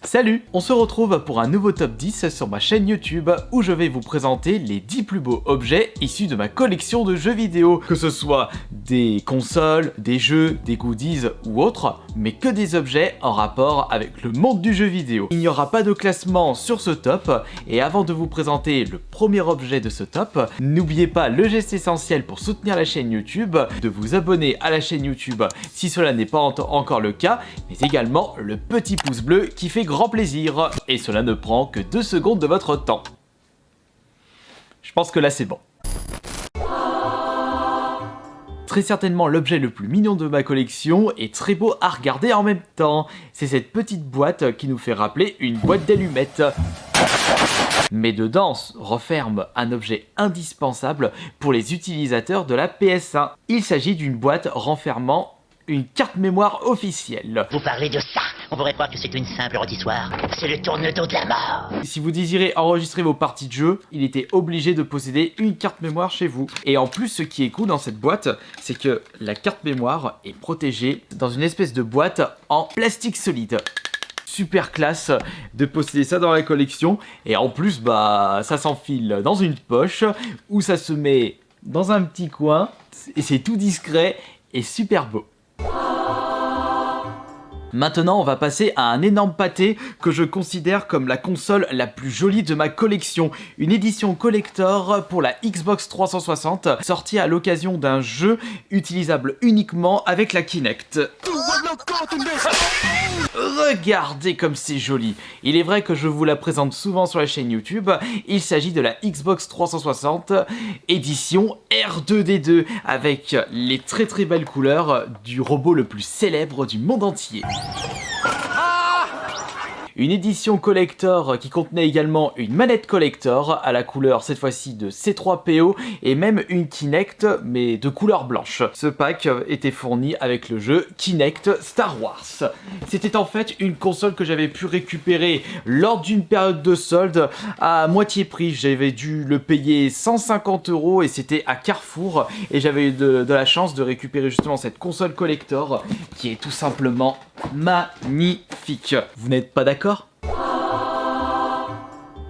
Salut! On se retrouve pour un nouveau top 10 sur ma chaîne YouTube où je vais vous présenter les 10 plus beaux objets issus de ma collection de jeux vidéo. Que ce soit des consoles, des jeux, des goodies ou autres, mais que des objets en rapport avec le monde du jeu vidéo. Il n'y aura pas de classement sur ce top et avant de vous présenter le premier objet de ce top, n'oubliez pas le geste essentiel pour soutenir la chaîne YouTube, de vous abonner à la chaîne YouTube si cela n'est pas encore le cas, mais également le petit pouce bleu qui fait grand plaisir, et cela ne prend que 2 secondes de votre temps. Je pense que là c'est bon. Très certainement l'objet le plus mignon de ma collection et très beau à regarder en même temps. C'est cette petite boîte qui nous fait rappeler une boîte d'allumettes. Mais dedans renferme un objet indispensable pour les utilisateurs de la PS1. Il s'agit d'une boîte renfermant une carte mémoire officielle. Vous parlez de ça? On pourrait croire que c'est une simple rôtissoire. C'est le tourne-dos de la mort. Si vous désirez enregistrer vos parties de jeu, il était obligé de posséder une carte mémoire chez vous. Et en plus, ce qui est cool dans cette boîte, c'est que la carte mémoire est protégée dans une espèce de boîte en plastique solide. Super classe de posséder ça dans la collection. Et en plus, ça s'enfile dans une poche où ça se met dans un petit coin. Et c'est tout discret et super beau. Maintenant, on va passer à un énorme pâté que je considère comme la console la plus jolie de ma collection. Une édition collector pour la Xbox 360, sortie à l'occasion d'un jeu utilisable uniquement avec la Kinect. Regardez comme c'est joli. Il est vrai que je vous la présente souvent sur la chaîne YouTube. Il s'agit de la Xbox 360 édition R2D2 avec les très belles couleurs du robot le plus célèbre du monde entier. Une édition collector qui contenait également une manette collector à la couleur cette fois-ci de C3PO et même une Kinect mais de couleur blanche. Ce pack était fourni avec le jeu Kinect Star Wars. C'était en fait une console que j'avais pu récupérer lors d'une période de solde à moitié prix. J'avais dû le payer 150 € et c'était à Carrefour et j'avais eu de la chance de récupérer justement cette console collector qui est tout simplement magnifique. Vous n'êtes pas d'accord ?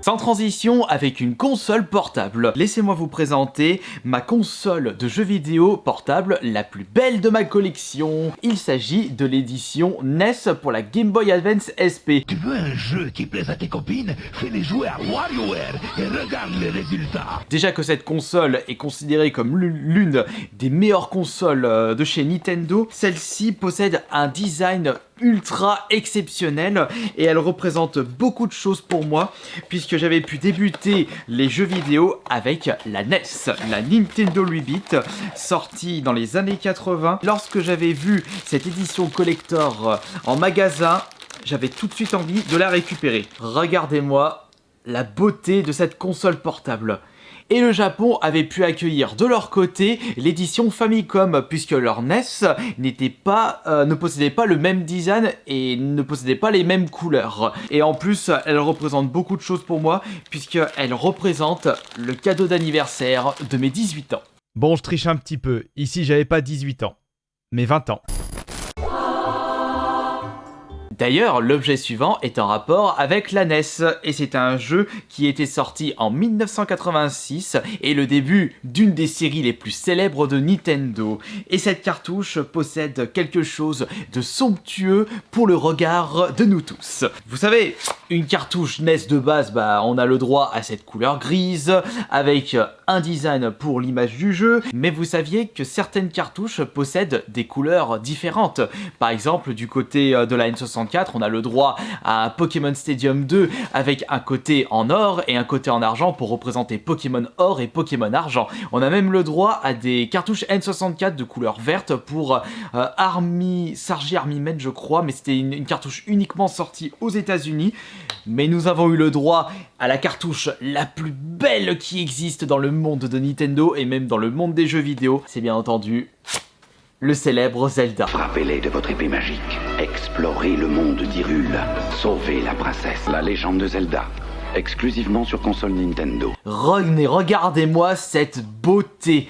Sans transition avec une console portable. Laissez-moi vous présenter ma console de jeux vidéo portable la plus belle de ma collection. Il s'agit de l'édition NES pour la Game Boy Advance SP. Tu veux un jeu qui plaise à tes copines? Fais-les jouer à WarioWare et regarde les résultats. Déjà que cette console est considérée comme l'une des meilleures consoles de chez Nintendo, celle-ci possède un design ultra exceptionnel et elle représente beaucoup de choses pour moi puisque j'avais pu débuter les jeux vidéo avec la NES, la Nintendo 8-bit, sortie dans les années 80. Lorsque j'avais vu cette édition collector en magasin, j'avais tout de suite envie de la récupérer. Regardez-moi la beauté de cette console portable. Et le Japon avait pu accueillir de leur côté l'édition Famicom puisque leur NES ne possédait pas le même design et ne possédait pas les mêmes couleurs. Et en plus, elle représente beaucoup de choses pour moi puisqu'elle représente le cadeau d'anniversaire de mes 18 ans. Bon, je triche un petit peu. Ici, j'avais pas 18 ans, mais 20 ans. D'ailleurs, l'objet suivant est en rapport avec la NES, et c'est un jeu qui était sorti en 1986 et le début d'une des séries les plus célèbres de Nintendo. Et cette cartouche possède quelque chose de somptueux pour le regard de nous tous. Vous savez, une cartouche NES de base, on a le droit à cette couleur grise, avec un design pour l'image du jeu, mais vous saviez que certaines cartouches possèdent des couleurs différentes. Par exemple, du côté de la N64, on a le droit à un Pokémon Stadium 2 avec un côté en or et un côté en argent pour représenter Pokémon Or et Pokémon Argent. On a même le droit à des cartouches N64 de couleur verte pour Sargy Army Men, je crois, mais c'était une cartouche uniquement sortie aux États-Unis. Mais nous avons eu le droit à la cartouche la plus belle qui existe dans le monde de Nintendo et même dans le monde des jeux vidéo. C'est bien entendu le célèbre Zelda. Frappez-les de votre épée magique. Explorez le monde d'Hyrule. Sauvez la princesse. La légende de Zelda. Exclusivement sur console Nintendo. Regardez-moi cette beauté.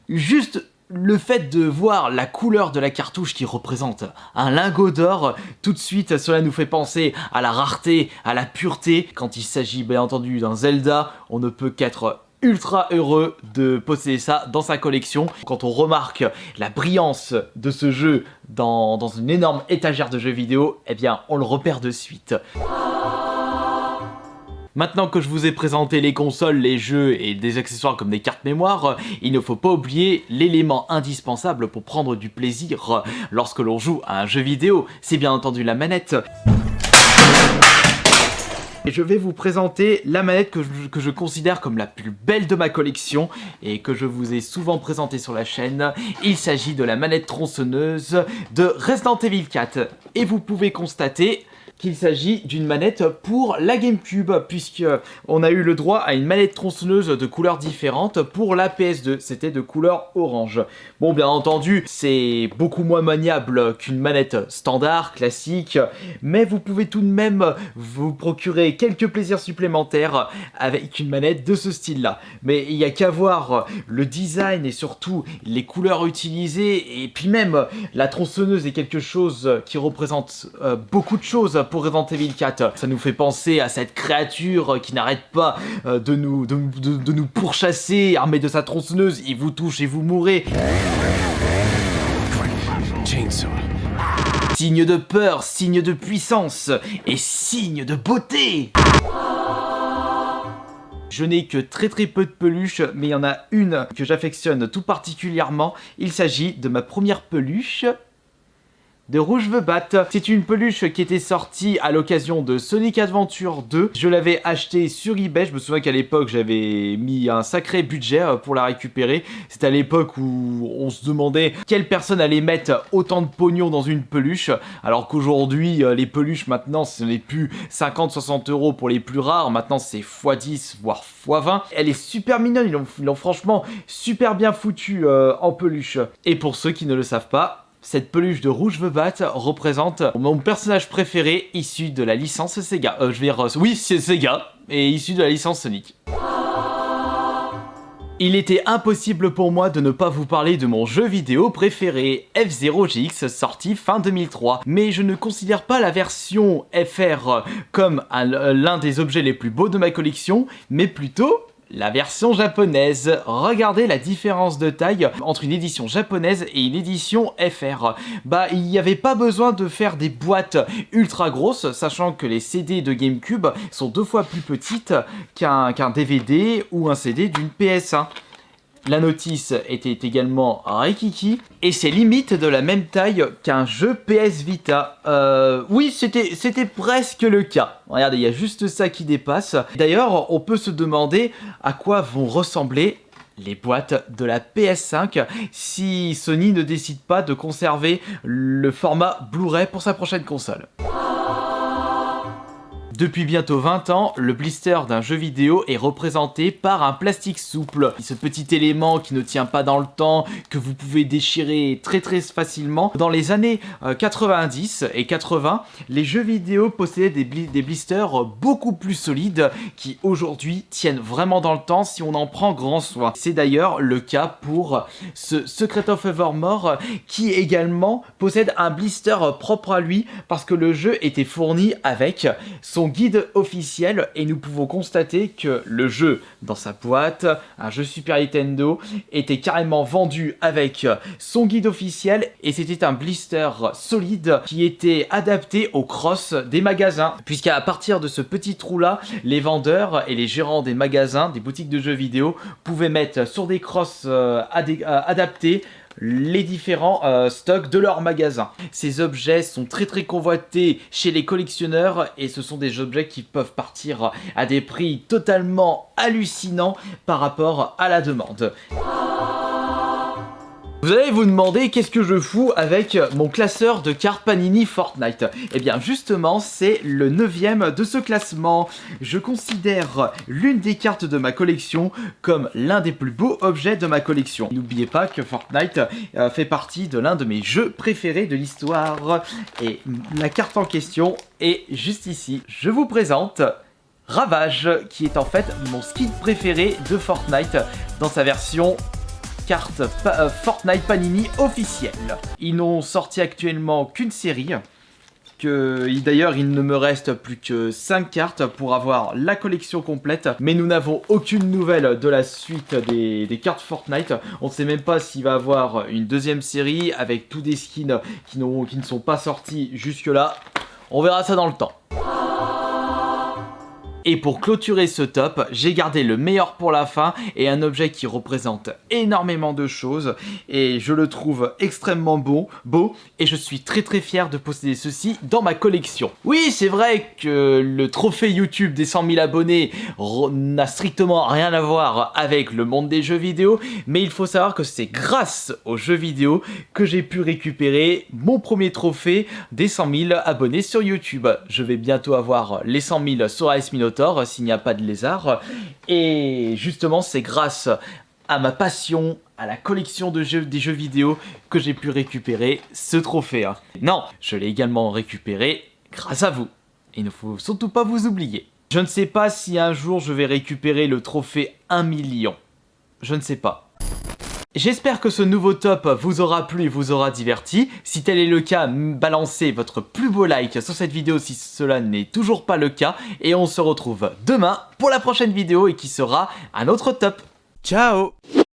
Juste Le fait de voir la couleur de la cartouche qui représente un lingot d'or, tout de suite cela nous fait penser à la rareté, à la pureté. Quand il s'agit bien entendu d'un Zelda, on ne peut qu'être ultra heureux de posséder ça dans sa collection. Quand on remarque la brillance de ce jeu dans une énorme étagère de jeux vidéo, eh bien on le repère de suite. Maintenant que je vous ai présenté les consoles, les jeux et des accessoires comme des cartes mémoire, il ne faut pas oublier l'élément indispensable pour prendre du plaisir lorsque l'on joue à un jeu vidéo, c'est bien entendu la manette. Et je vais vous présenter la manette que je considère comme la plus belle de ma collection et que je vous ai souvent présentée sur la chaîne. Il s'agit de la manette tronçonneuse de Resident Evil 4. Et vous pouvez constater qu'il s'agit d'une manette pour la GameCube, puisque on a eu le droit à une manette tronçonneuse de couleurs différentes pour la PS2, c'était de couleur orange. Bon, bien entendu, c'est beaucoup moins maniable qu'une manette standard, classique, mais vous pouvez tout de même vous procurer quelques plaisirs supplémentaires avec une manette de ce style-là. Mais il n'y a qu'à voir le design et surtout les couleurs utilisées, et puis même la tronçonneuse est quelque chose qui représente beaucoup de choses pour Resident Evil 4. Ça nous fait penser à cette créature qui n'arrête pas de nous pourchasser, armée de sa tronçonneuse, il vous touche et vous mourrez. Signe de peur, signe de puissance et signe de beauté. Je n'ai que très peu de peluches, mais il y en a une que j'affectionne tout particulièrement. Il s'agit de ma première peluche de Rouge the Bat. C'est une peluche qui était sortie à l'occasion de Sonic Adventure 2. Je l'avais achetée sur eBay. Je me souviens qu'à l'époque, j'avais mis un sacré budget pour la récupérer. C'était à l'époque où on se demandait quelle personne allait mettre autant de pognon dans une peluche. Alors qu'aujourd'hui, les peluches maintenant, ce n'est plus 50-60 € pour les plus rares. Maintenant, c'est x10, voire x20. Elle est super mignonne. Ils l'ont franchement super bien foutue en peluche. Et pour ceux qui ne le savent pas, cette peluche de Rouge the Bat représente mon personnage préféré issu de la licence Sega. Oui, c'est Sega, et issu de la licence Sonic. Il était impossible pour moi de ne pas vous parler de mon jeu vidéo préféré, F-Zero GX, sorti fin 2003. Mais je ne considère pas la version FR comme l'un des objets les plus beaux de ma collection, mais plutôt la version japonaise. Regardez la différence de taille entre une édition japonaise et une édition FR. Bah, il n'y avait pas besoin de faire des boîtes ultra grosses, sachant que les CD de GameCube sont 2 fois plus petites qu'un DVD ou un CD d'une PS1. La notice était également Raikiki et c'est limite de la même taille qu'un jeu PS Vita. Oui, c'était presque le cas. Regardez, il y a juste ça qui dépasse. D'ailleurs, on peut se demander à quoi vont ressembler les boîtes de la PS5 si Sony ne décide pas de conserver le format Blu-ray pour sa prochaine console. Depuis bientôt 20 ans, le blister d'un jeu vidéo est représenté par un plastique souple. Ce petit élément qui ne tient pas dans le temps, que vous pouvez déchirer très facilement. Dans les années 90 et 80, les jeux vidéo possédaient des blisters beaucoup plus solides qui aujourd'hui tiennent vraiment dans le temps si on en prend grand soin. C'est d'ailleurs le cas pour ce Secret of Evermore qui également possède un blister propre à lui parce que le jeu était fourni avec son guide officiel et nous pouvons constater que le jeu dans sa boîte, un jeu Super Nintendo, était carrément vendu avec son guide officiel et c'était un blister solide qui était adapté aux crosses des magasins puisqu'à partir de ce petit trou là, les vendeurs et les gérants des magasins, des boutiques de jeux vidéo pouvaient mettre sur des crosses adaptées les différents stocks de leur magasin. Ces objets sont très convoités chez les collectionneurs et ce sont des objets qui peuvent partir à des prix totalement hallucinants par rapport à la demande. Vous allez vous demander qu'est-ce que je fous avec mon classeur de cartes Panini Fortnite. Eh bien justement c'est le 9e de ce classement. Je considère l'une des cartes de ma collection comme l'un des plus beaux objets de ma collection. N'oubliez pas que Fortnite fait partie de l'un de mes jeux préférés de l'histoire. Et la carte en question est juste ici. Je vous présente Ravage qui est en fait mon skin préféré de Fortnite dans sa version cartes Fortnite Panini officielles. Ils n'ont sorti actuellement qu'une série. D'ailleurs, il ne me reste plus que 5 cartes pour avoir la collection complète, mais nous n'avons aucune nouvelle de la suite des cartes Fortnite. On ne sait même pas s'il va y avoir une deuxième série avec tous des skins qui ne sont pas sortis jusque-là. On verra ça dans le temps. Et pour clôturer ce top, j'ai gardé le meilleur pour la fin et un objet qui représente énormément de choses et je le trouve extrêmement beau et je suis très fier de posséder ceci dans ma collection. Oui, c'est vrai que le trophée YouTube des 100 000 abonnés n'a strictement rien à voir avec le monde des jeux vidéo, mais il faut savoir que c'est grâce aux jeux vidéo que j'ai pu récupérer mon premier trophée des 100 000 abonnés sur YouTube. Je vais bientôt avoir les 100 000 sur AS Minotaur s'il n'y a pas de lézard, et justement c'est grâce à ma passion, à la collection des jeux vidéo que j'ai pu récupérer ce trophée. Non, je l'ai également récupéré grâce à vous, et il ne faut surtout pas vous oublier. Je ne sais pas si un jour je vais récupérer le trophée 1 million, je ne sais pas. J'espère que ce nouveau top vous aura plu et vous aura diverti. Si tel est le cas, balancez votre plus beau like sur cette vidéo si cela n'est toujours pas le cas. Et on se retrouve demain pour la prochaine vidéo et qui sera un autre top. Ciao!